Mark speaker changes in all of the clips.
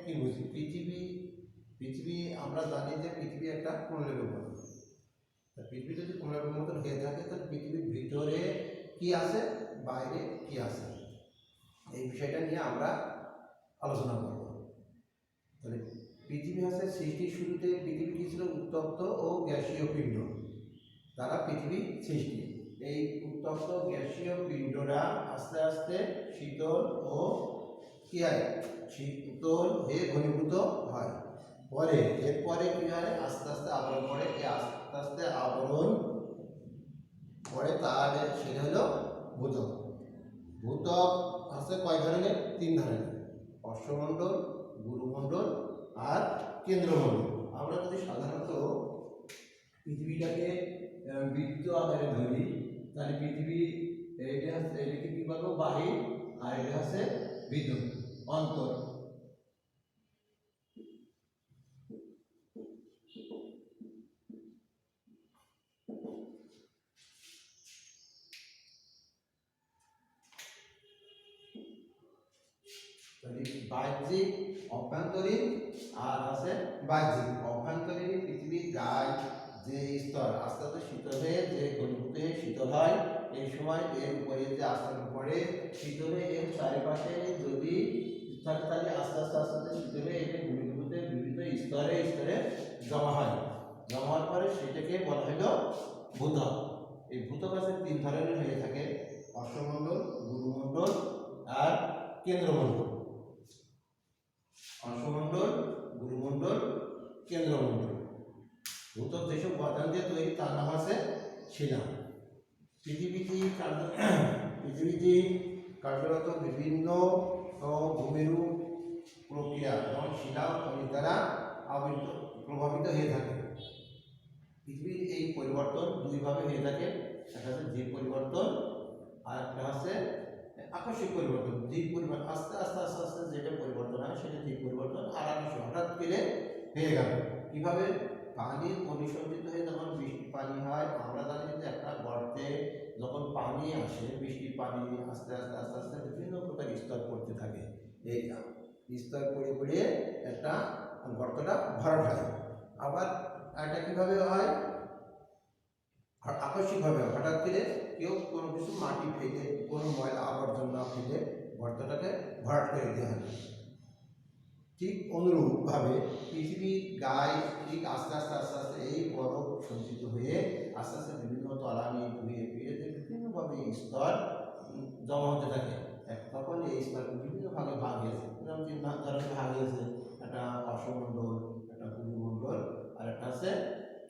Speaker 1: কি বুঝি? পৃথিবী আমরা জানি যে পৃথিবী একটা কমলের মতো। পৃথিবী যদি কমলের মতন হয়ে থাকে তাহলে পৃথিবীর ভিতরে কি আছে, বাইরে কি আছে, এই বিষয়টা নিয়ে আমরা আলোচনা করব। তাহলে পৃথিবী হচ্ছে সৃষ্টির শুরুতে পৃথিবী কি ছিল? উত্তপ্ত ও গ্যাসীয় পিণ্ড দ্বারা পৃথিবী সৃষ্টি। এই উত্তপ্ত গ্যাসীয় পিণ্ডটা আস্তে আস্তে শীতল ও কি হয়? শীতল হয়ে ঘনীভূত হয়। পরে এরপরে কি হয়? আস্তে আস্তে আবরণ পড়ে। এই আস্তে আস্তে আবরণ পরে তাহলে সেটা হলো ভূত্বক। ভূত্বক আছে কয় ধরনের? 3 ধরনের: অশ্বমণ্ডল, গুরুমণ্ডল আর কেন্দ্রমণ্ডল। আমরা যদি সাধারণত পৃথিবীটাকে বৃত্ত আকারে ধরি তাহলে পৃথিবী এটাকে কি বলবো? বাহির, আর এটা হচ্ছে ভিতর, অন্তর। বাহ্যিক, অভ্যন্তরীণ আর আছে বাহ্যিক। অভ্যন্তরীণ পৃথিবীর গায়ে যে স্তর আস্তে আস্তে শীতল হয়ে যে ঘনীভূত হয়ে শীতল হয়, এই সময় এর উপরে যে আস্তরণ পড়ে শীতলে এর চারিপাশে যদি তাহলে আস্তে আস্তে আস্তে আস্তে শীতলে এর ঘনীভূত বিভিন্ন স্তরে স্তরে জমা হয়। জমা হওয়ার পরে সেটাকে বলা হলো ভূত্বক। এই ভূত্বক আছে 3 ধরনের হয়ে থাকে: অশ্বমণ্ডল, গুরুমণ্ডল আর কেন্দ্রমণ্ডল। অশ্বমণ্ডল, গুরুমণ্ডল, কেন্দ্রমণ্ডল। ভূত্বক যেসব উপাদান দিয়ে তৈরি তার নাম আছে শিলা। পৃথিবীতে কার্যরত বিভিন্ন ভূমিরূপ প্রক্রিয়া যেমন শিলা ও খনিজ দ্বারা প্রভাবিত হয়ে থাকে। পৃথিবীর এই পরিবর্তন 2 ভাবে হয়ে থাকে: একটা হচ্ছে জীব পরিবর্তন আর একটা হচ্ছে আকস্মিক পরিবর্তন। জীব পরিবর্তন আস্তে আস্তে আস্তে আস্তে যেটা পরিবর্তন হয় সেটা জীব পরিবর্তন। আর আকস্মিক হঠাৎ করে হয়ে গেল। কিভাবে? পানি পরিসঞ্চিত হয়ে যখন বৃষ্টি পানি হয়, আমরা জানি যে একটা গর্তে যখন পানি আসে, বৃষ্টির পানি আস্তে আস্তে আস্তে আস্তে বিভিন্ন প্রকার স্তর পড়তে থাকে। এই স্তর পড়ে পড়ে একটা গর্তটা ভরাট হয়। আবার এটা কিভাবে হয়? আকস্মিকভাবে হঠাৎ করে কেউ কোনো কিছু মাটি ফেলে, কোনো ময়লা আবর্জনা ফেলে গর্তটাকে ভরাট করে দেওয়া হয়। ঠিক অনুরূপভাবে পৃথিবীর গায়ে ঠিক আস্তে আস্তে আস্তে আস্তে এই বরফ সঞ্চিত হয়ে আস্তে আস্তে বিভিন্ন তলানি ধুয়ে ফিরে বিভিন্নভাবে স্তর জমা হতে থাকে। তখন এই স্তর বিভিন্ন ভাগে ভাগ হয়েছে। যেমন 3 ধরনের ভাগ হয়েছে: একটা অশ্বমণ্ডল, একটা গুরুমণ্ডল আর একটা আছে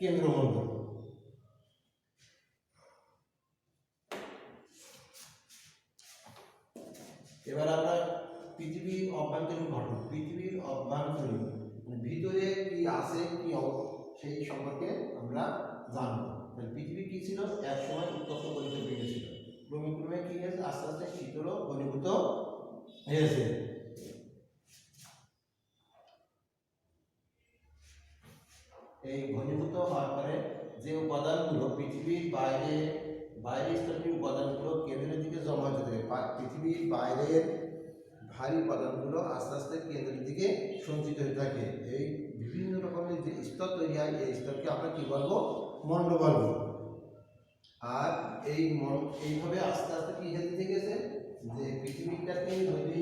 Speaker 1: কেন্দ্রমণ্ডল। এবার আমরা পৃথিবীর অভ্যন্তরীণ ঘটনা, পৃথিবীর অভ্যন্তরীণ ভিতরে কি আছে কি সেই সম্পর্কে আমরা জানবো। পৃথিবী কি ছিল? এক সময় উত্তপ্ত গলিত পিণ্ড ছিল। ক্রমে ক্রমে কি হয়েছে? আস্তে আস্তে শীতল ও ঘনীভূত হয়েছে। এই ঘনীভূত হওয়ার পরে যে উপাদানগুলো পৃথিবীর বাইরে স্তরের উপাদানগুলো কেন্দ্রের দিকে জমা হতে থাকে। পৃথিবীর বাইরের ভারী উপাদানগুলো আস্তে আস্তে কেন্দ্রের দিকে সঞ্চিত হতে থাকে। এই বিভিন্ন রকমের যে স্তর তৈরি হয় এই স্তরকে আমরা কি বলবো? মন্ড বলবো। আর এইভাবে আস্তে আস্তে কি হতে থেকেছে যে পৃথিবীটাকে যদি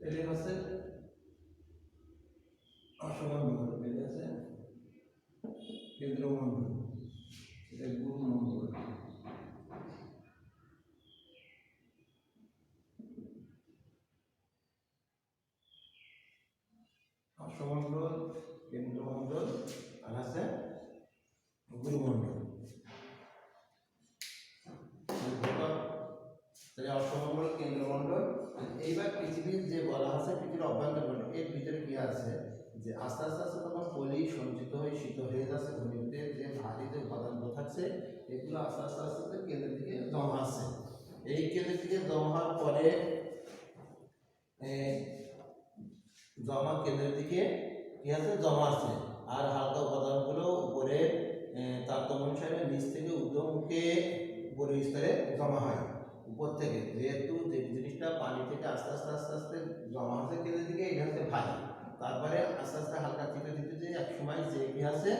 Speaker 1: এটা হচ্ছে অশ্বমণ্ডল, এটা আছে কেন্দ্রমণ্ডল, এটা গুরুমণ্ডল। অশ্বমণ্ডল, কেন্দ্রমণ্ডল আর আছে গুরুমণ্ডল। অশ্বমণ্ডল, কেন্দ্র যে আস্তে আস্তে আস্তে তখন পলি সঞ্চিত হয়ে শীত হয়ে যাচ্ছে, ঘনীভূতে যে ভারী যে উপাদানগুলো থাকছে এগুলো আস্তে আস্তে আস্তে আস্তে কেন্দ্রের দিকে জমা আসছে। এই কেন্দ্রের দিকে জমা হওয়ার পরে কেন্দ্রের দিকে কি আছে জমা আছে, আর হালকা উপাদানগুলো উপরে তারতম্য অনুসারে নিচ থেকে ঊর্ধ্বমুখে উপরের স্তরে জমা হয়। উপর থেকে যেহেতু যে জিনিসটা পানি থেকে আস্তে আস্তে আস্তে আস্তে জমা হচ্ছে কেন্দ্রের দিকে, এটা হচ্ছে ভারী, তারপরে আস্তে আস্তে হালকা চিপে দিতে যে এক সময় যে কি আছে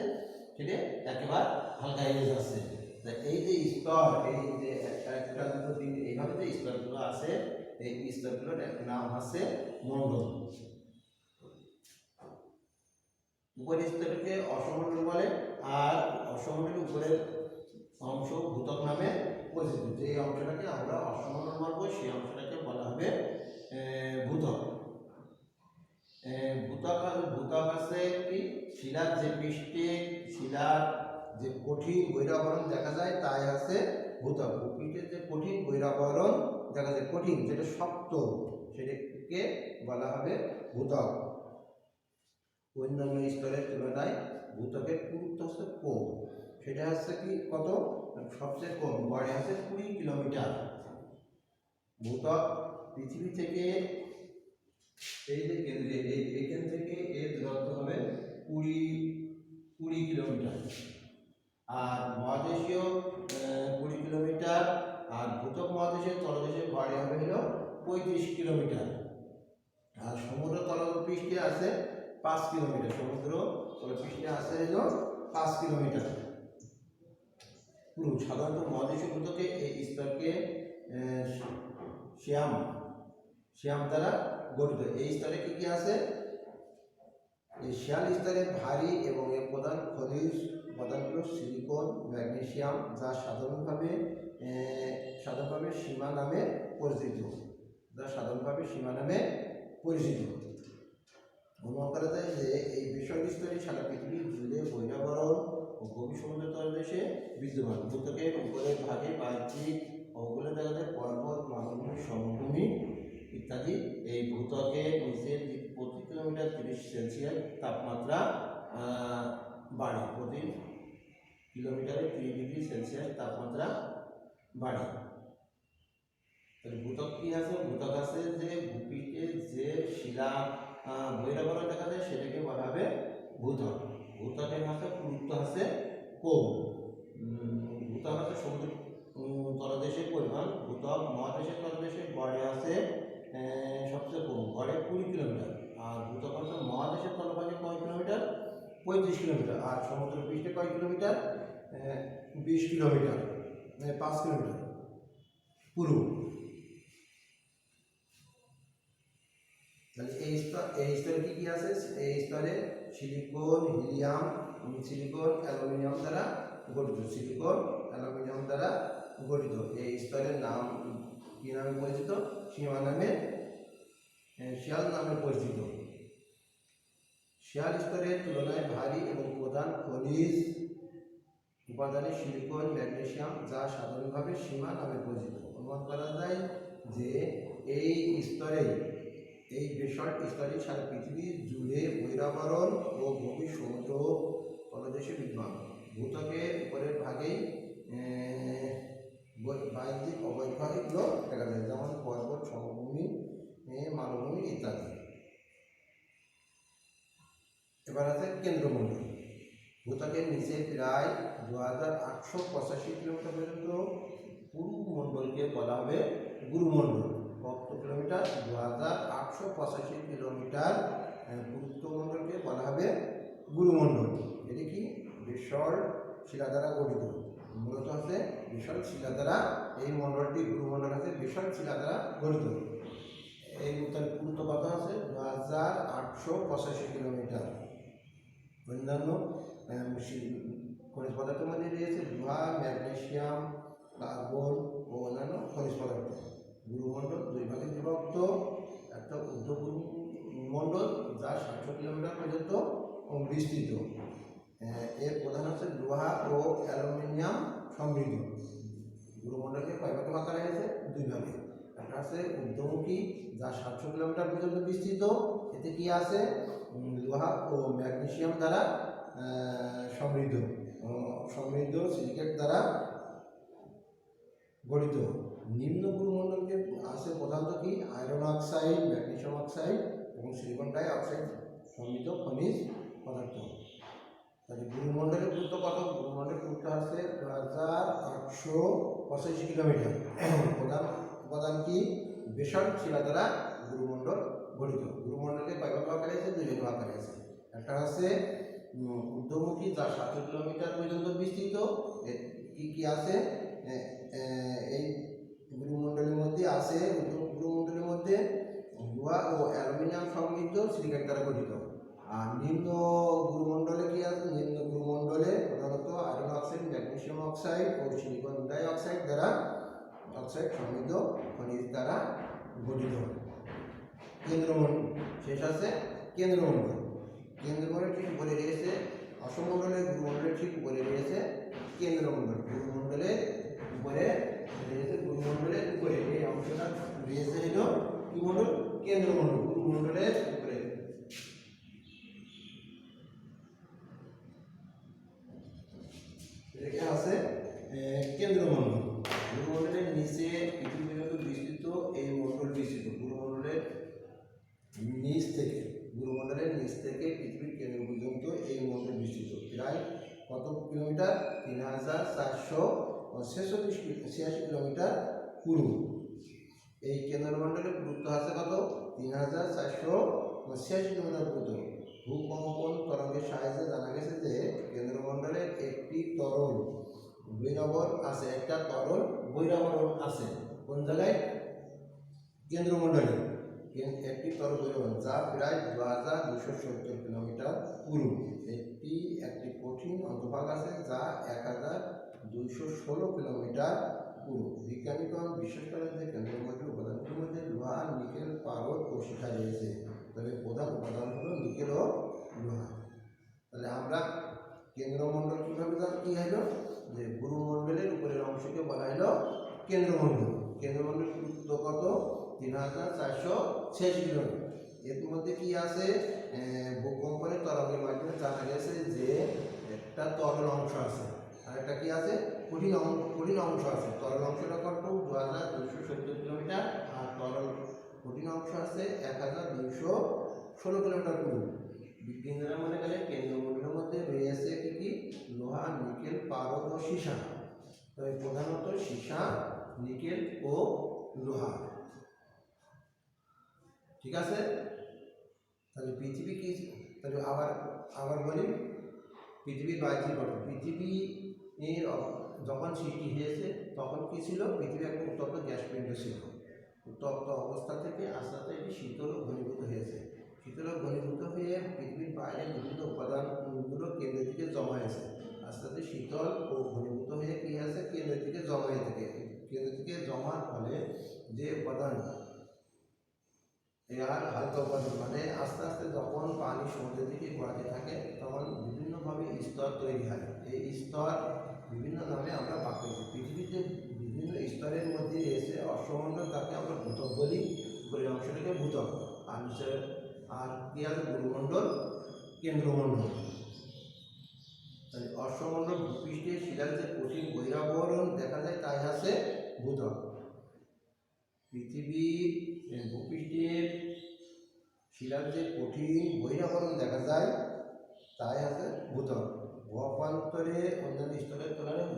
Speaker 1: সেটা একেবারে হালকা হয়ে যাচ্ছে। এই যে স্তর, এই যে একটা দুটো তিন এইভাবে যে স্তরগুলো আছে, এই স্তরগুলোর নাম হচ্ছে মণ্ডল। উপরের স্তরকে অসমণ্ডল বলে, আর অসমণ্ডলের উপরের অংশ ভূত্বক নামে পরিচিত। যে অংশটাকে আমরা অসমণ্ডল বলবো সেই অংশটাকে বলা হবে ভূত্বক। ভূত্বক আছে কি শিলার যে পৃষ্ঠে শিলার যে কঠিন বহিরাবরণ দেখা যায় তাই আছে ভূত্বক। ভূপৃষ্ঠের যে কঠিন বহিরাবরণ দেখা যায়, কঠিন যেটা শক্ত, সেটাকে বলা হবে ভূত্বক। অন্যান্য স্তরের তুলনায় ভূত্বকের পুরুত্ব হচ্ছে কম, সেটা হচ্ছে কি কত, সবচেয়ে কম, গড়ে আছে 20 কিলোমিটার। ভূত্বক পৃথিবী থেকে এই যে কেন্দ্রে এইখান থেকে এর দূরত্ব হবে 20 কিলোমিটার, আর মহাদেশীয় 20 কিলোমিটার, আর ভূত্বক মহাদেশের তলদেশের গড়ে হবে হলো 35 কিলোমিটার, আর সমুদ্র তলপৃষ্ঠে আছে 5 কিলোমিটার। সমুদ্র তলপৃষ্ঠে আছে হলো 5 কিলোমিটার পুরো। সাধারণত মহাদেশীয় ভূত্বকে এই স্তরকে শ্যাম দ্বারা গঠিত। এই স্তরে কি কি আছে, এই শ্যাল স্তরে ভারী এবং এর প্রধান খনিজ উপাদানগুলো সিলিকন, ম্যাগনেসিয়াম, যা সাধারণভাবে সীমা নামে পরিচিত। অনুমান করা যায় যে এই বিষয় স্তরে সারা পৃথিবী জুড়ে বহিরাবরণ ও গভীর সমুদ্র তলদেশে বিদ্যমান। ভূত্বকের উপরের ভাগে বাহ্যিক অবগুলো দেখা যায় পর্বত, মালভূমি, সমভূমি ইত্যাদি। এই ভূত্বকের নিচের প্রতি কিলোমিটার 30 সেলসিয়াস তাপমাত্রা বাড়ে, প্রতি কিলোমিটারে 30 ডিগ্রি সেলসিয়াস তাপমাত্রা বাড়ে। তাহলে ভূত্বক কি আছে, ভূত্বক আছে যে ভূপৃষ্ঠে যে শিলা বহিরাবরণ দেখা যায় সেটাকে বলা হবে ভূত্বক। ভূত্বকের হচ্ছে পুরুত্ব আছে কম। ভূত্বক হচ্ছে সমুদ্র তলদেশের পরিমাণ, ভূত্বক মহাদেশের তলদেশে গড়ে আছে সবচেয়ে কম, গড়ে 20 কিলোমিটার, আর ভূত্বক হচ্ছে মহাদেশের তলভাগে কয় কিলোমিটার, 35 কিলোমিটার, আর সমুদ্র পৃষ্ঠে কয় কিলোমিটার, 20 কিলোমিটার, 5 কিলোমিটার পুরো। তাহলে এই স্তরে কি কি আছে, এই স্তরে সিলিকন, হিলিয়াম, অ্যালুমিনিয়াম দ্বারা গঠিত। এই স্তরের নাম কি নামে পরিচিত, শিয়াল নামে পরিচিত। শিয়াল স্তরের তুলনায় ভারী এবং প্রধান খনিজ উপাদানে সিলিকন, ম্যাগনেসিয়াম, যা সাধারণভাবে সীমা নামে পরিচিত। অনুমান করা যায় যে এই বেসল্ট স্তরে সারা পৃথিবী জুড়ে বহিরাবরণ ও গভীর সমুদ্র তলদেশে বিদ্যমান। ভূত্বকের উপরের ভাগেই বাহ্যিক অবৈবাহিকগুলো দেখা যায়, যেমন পর্বত, সমভূমি, মালভূমি ইত্যাদি। এবার আছে কেন্দ্রমণ্ডল। ভূত্বকের নিচে প্রায় 2885 কিলোমিটার পর্যন্ত পুরু মণ্ডলকে বলা হবে গুরুমণ্ডল। কত কিলোমিটার, 2885 কিলোমিটার পুরুত্ব মণ্ডলকে বলা হবে গুরুমণ্ডল। এটি কি বেসল্ট শিলা দ্বারা গঠিত, মূলত হচ্ছে বেসল্ট শিলা দ্বারা এই মণ্ডলটি, গুরুমণ্ডল আছে বেসল্ট শিলা দ্বারা গঠিত। এই পুরুত্ব কত আছে, 2885 কিলোমিটার। অন্যান্য খনিজ পদার্থের মধ্যে রয়েছে লোহা, ম্যাগনেসিয়াম, কার্বন ও অন্যান্য খনিজ পদার্থ। গুরুমণ্ডল দুই ভাগে বিভক্ত, একটা ঊর্ধ্বমণ্ডল যা 700 কিলোমিটার পর্যন্ত বিস্তৃত। এর প্রধান হচ্ছে লোহা ও অ্যালুমিনিয়াম সমৃদ্ধ। গুরুমণ্ডলকে কয় ভাগে ভাগ করা হয়েছে, দুই ভাগে। একটা আছে ঊর্ধ্বমুখী যা 700 কিলোমিটার পর্যন্ত বিস্তৃত, এতে কি আছে লোহা ও ম্যাগনেসিয়াম দ্বারা সমৃদ্ধ সিলিকেট দ্বারা গঠিত। নিম্ন গুরুমণ্ডলকে আছে প্রধানত কি আয়রন অক্সাইড, ম্যাগনেসিয়াম অক্সাইড এবং সিলিকন ডাই অক্সাইড সমৃদ্ধ খনিজ পদার্থ। তাহলে গুরুমণ্ডলের গুরুত্ব কত? গুরুমণ্ডলের গুরুত্ব আছে 2885 কিলোমিটার। প্রধান উপাদান কি? বেসল্ট শিলা দ্বারা গুরুমণ্ডল গঠিত। গুরুমণ্ডলকে কয় ভাগ আকারে আছে? দুই ভাগ আকারে আছে। একটা আছে ঊর্ধ্বমুখী, যা 7 কিলোমিটার পর্যন্ত বিস্তৃত। কি কি আছে এই গুরুমণ্ডলের মধ্যে? আছে গুরুমণ্ডলের মধ্যে লোহা ও অ্যালুমিনিয়াম সমৃদ্ধ সিলিকেট দ্বারা গঠিত। আর নিম্ন গুরুমণ্ডলে কি আছে? নিম্ন গুরুমণ্ডলে প্রধানত আয়রন অক্সাইড, ম্যাগনেসিয়াম অক্সাইড ও সিলিকন ডাই অক্সাইড সমৃদ্ধ খনিজ দ্বারা গঠিত। কেন্দ্রমণ্ডল শেষ আছে কেন্দ্রমণ্ডল। কেন্দ্রমণ্ডল ঠিক উপরে রয়েছে অসমমণ্ডলের গুরুমণ্ডলের ঠিক উপরে রয়েছে কেন্দ্রমণ্ডল। গুরুমণ্ডলের উপরে রয়েছে গুরুমণ্ডলের উপরে এই অংশটা রয়েছে হলো কি মণ্ডল? কেন্দ্রমণ্ডল। গুরুমণ্ডলের উপরে এখানে আছে কেন্দ্রমণ্ডল। গুরুমণ্ডলের নিচে পৃথিবী পর্যন্ত বিস্তৃত এই মণ্ডল বিস্তৃত। গুরুমণ্ডলের নিচ থেকে পৃথিবীর কেন্দ্র পর্যন্ত এই মণ্ডল বিস্তৃত। প্রায় কত কিলোমিটার? 3486 কিলোমিটার পুরু। এই কেন্দ্রমণ্ডলের গুরুত্ব আছে কত? 3486 কিলোমিটার পুরু। ভূকম্পন তরঙ্গের সাহায্যে জানা গেছে যে কেন্দ্রমণ্ডলের একটি তরল বহিরাবরণ আছে। একটা তরল বহিরাবরণ আছে কোন জায়গায়? কেন্দ্রমণ্ডলে একটি তরল বহিরাবরণ, যা প্রায় 2270 কিলোমিটার পুরু। একটি কঠিন অন্তর্ভাগ আছে যা 1216 কিলোমিটার পুরু। বিজ্ঞানীগণ বিশ্বাস করেন যে কেন্দ্রমণ্ডলের উপাদানগুলোর মধ্যে লোহা, নিকেল, পারদ ও সীসা রয়েছে। তবে প্রধান উপাদান হলো নিকেল ও লোহা। তাহলে আমরা কেন্দ্রমণ্ডল কিভাবে জানি? কি হলো যে গুরুমণ্ডলের উপরের অংশকে বলা হলো কেন্দ্রমণ্ডল। কেন্দ্রমণ্ডলের গুরুত্ব কত? 3486 কিলোমিটার। এর মধ্যে কি আছে? ভূকম্পনের তরঙ্গের মাধ্যমে জানা গেছে যে একটা তরল অংশ আছে আর একটা কি আছে? কঠিন অংশ আছে। তরল অংশটা কত? 2270 কিলোমিটার আর কঠিন অংশ আছে 1216 কিলোমিটার পুরু। বিজ্ঞানীরা মনে করেন কেন্দ্রমণ্ডলের মধ্যে রয়েছে কি কি? লোহা, নিকেল, পারদ ও সীসা। তবে প্রধানত সীসা, নিকেল ও লোহা। ঠিক আছে? তাহলে পৃথিবী কি? তাহলে আবার বলি পৃথিবীর বাহ্যিক গঠন। পৃথিবী যখন সৃষ্টি হয়েছে তখন কি ছিল? পৃথিবী একটা উত্তপ্ত গ্যাস পিণ্ড ছিল। উত্তপ্ত অবস্থা থেকে আস্তে আস্তে এটি শীতল ও ঘনীভূত হয়েছে। শীতল ও ঘনীভূত হয়ে পৃথিবীর বাইরে বিভিন্ন উপাদানগুলো কেন্দ্রের দিকে জমা হয়েছে। আস্তে আস্তে শীতল ও ঘনীভূত হয়ে কি হয়েছে? কেন্দ্রের দিকে জমা হয়ে থাকে। কেন্দ্রের দিকে জমার ফলে যে উপাদান আর হালকা উপাদান মানে আস্তে আস্তে যখন পানি সমুদ্রের দিকে গড়াতে থাকে তখন বিভিন্নভাবে স্তর তৈরি হয়। এই স্তর বিভিন্ন নামে আমরা ভাগ করেছি। পৃথিবীতে বিভিন্ন স্তরের মধ্যে রয়েছে অশ্বমণ্ডল, তাকে আমরা ভূত্বক বলি। উপরের অংশটাকে ভূত্বক, আর নিচে আর কি আছে? গুরুমণ্ডল, কেন্দ্রমণ্ডল। তাহলে অশ্বমণ্ডল ভূপৃষ্ঠে শিলার যে কঠিন বহিরাবরণ দেখা যায় তাই আছে ভূত্বক। পৃথিবীর ভূপৃষ্ঠের শিলার যে কঠিন বহিরাবরণ দেখা যায় তাই আছে ভূত্বক। ভূঅভ্যন্তরে অন্যান্য স্তরের তুলনায়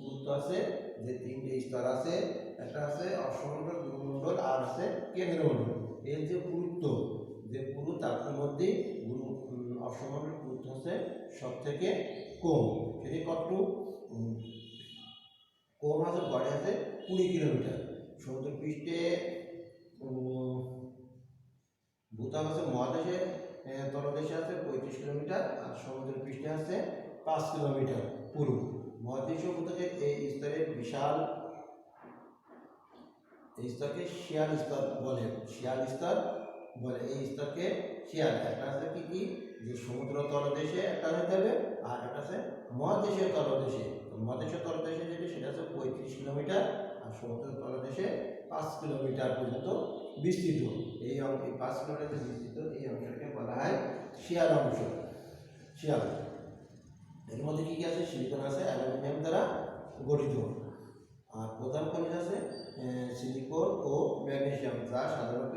Speaker 1: গুরুত্ব আছে যে 3টে স্তর আছে। একটা আছে অশ্বমণ্ডল, গুরুমণ্ডল আর আছে কেন্দ্রমণ্ডল। এর যে গুরুত্ব তার মধ্যে অশ্বমণ্ডলের গুরুত্ব হচ্ছে সব থেকে কম। সেটি কতটুকু? কম আছে, গড়ে আছে 20 কিলোমিটার। সমুদ্র পৃষ্ঠে ভূত্বক আছে মহাদেশে তলদেশে আছে 35 কিলোমিটার আর সমুদ্র পৃষ্ঠে আছে 5 কিলোমিটার পুরু। মহাদেশীয় ভূত্বকের এই স্তরের বিশাল এই স্তরকে শিয়াল স্তর বলে। এই স্তরকে শিয়াল। একটা আছে কি কি? যে সমুদ্র তলদেশে একটা হতে হবে আর একটা আছে মহাদেশীয় তলদেশে। মহাদেশীয় তলদেশে যেটা সেটা আছে 35 কিলোমিটার আর সমুদ্র তলদেশে 5 কিলোমিটার পর্যন্ত বিস্তৃত। এই 5 কিলোমিটার বিস্তৃত এই অংশকে বলা হয় শিয়ার অংশ, শিয়ার। এর মধ্যে কি কি আছে? সিলিকন আছে, অ্যালুমিনিয়াম দ্বারা গঠিত। আর প্রধান খনিজ আছে সিলিকন ও ম্যাগনেসিয়াম, যা সাধারণত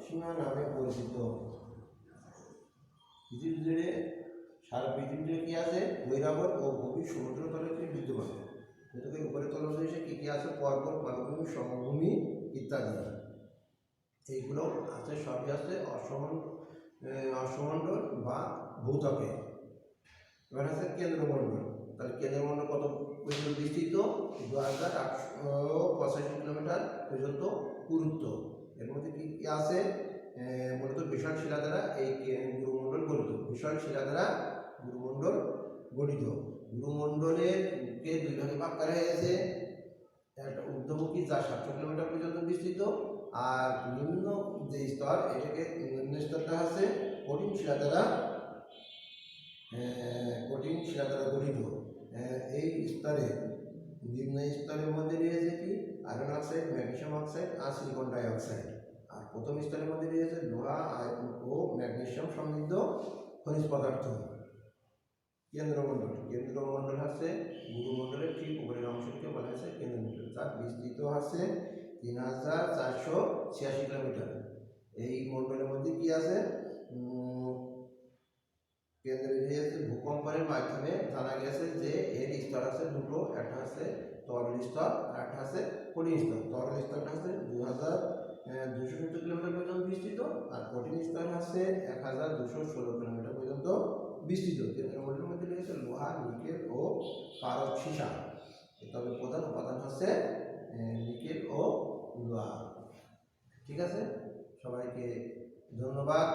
Speaker 1: সীমা নামে পরিচিত। পৃথিবী জুড়ে সারা পৃথিবী জুড়ে কি আছে? বহিরাগত ও গভীর সমুদ্র তলে বিদ্যমান। যেটাকে উপরে তল রয়েছে কি কি আছে? পর্বত, মালভূমি, সমভূমি ইত্যাদি। এইগুলো আছে, সবই আছে অসমণ্ডল বা ভূত্বকে। এবার আছে কেন্দ্রমণ্ডল। তাহলে কেন্দ্রমণ্ডল কত পর্যন্ত বিস্তৃত? 2885 কিলোমিটার পর্যন্ত পুরুত্ব। এর মধ্যে কি কি আছে? মূলত বিশাল শিলা দ্বারা এই গুরুমণ্ডল গঠিত। বিশাল শিলা দ্বারা গুরুমণ্ডল গঠিত। গুরুমণ্ডলের কে দুই ভাগে ভাগ করা হয়েছে। একটা ঊর্ধ্বমুখী, যা 700 কিলোমিটার পর্যন্ত বিস্তৃত, আর নিম্ন যে স্তর, এটাকে নিম্ন স্তরটা আছে কঠিন শিলা দ্বারা গঠিত। এই স্তরে নিম্ন স্তরের মধ্যে রয়েছে কি? আয়রন অক্সাইড, ম্যাগনেসিয়াম অক্সাইড আর সিলিকন ডাই অক্সাইড। আর প্রথম স্তরের মধ্যে রয়েছে লোহা ও ম্যাগনেসিয়াম সমৃদ্ধ খনিজ পদার্থ। কেন্দ্রমণ্ডল হচ্ছে গুরুমণ্ডলের ঠিক উপরের অংশকে বলা হয়েছে কেন্দ্রমণ্ডল, যার বিস্তৃত আছে 3486 কিলোমিটার। এই মণ্ডলের মধ্যে কি আছে? কেন্দ্রে রয়েছে ভূকম্পনের মাধ্যমে জানা গেছে যে এর স্তর আছে দুটো, একটা আছে তরল স্তর আর একটা আছে কঠিন স্তর। তরল স্তরটা আছে 2270 কিলোমিটার পর্যন্ত বিস্তৃত, আর কঠিন স্তর আছে 1216 কিলোমিটার পর্যন্ত বিস্তৃত। কেন্দ্রমণ্ডলের মধ্যে রয়েছে লোহা, নিকেল ও পারদ সীসা। তবে প্রধান উপাদান হচ্ছে নিকেল ও লোহা। ঠিক আছে, সবাইকে ধন্যবাদ।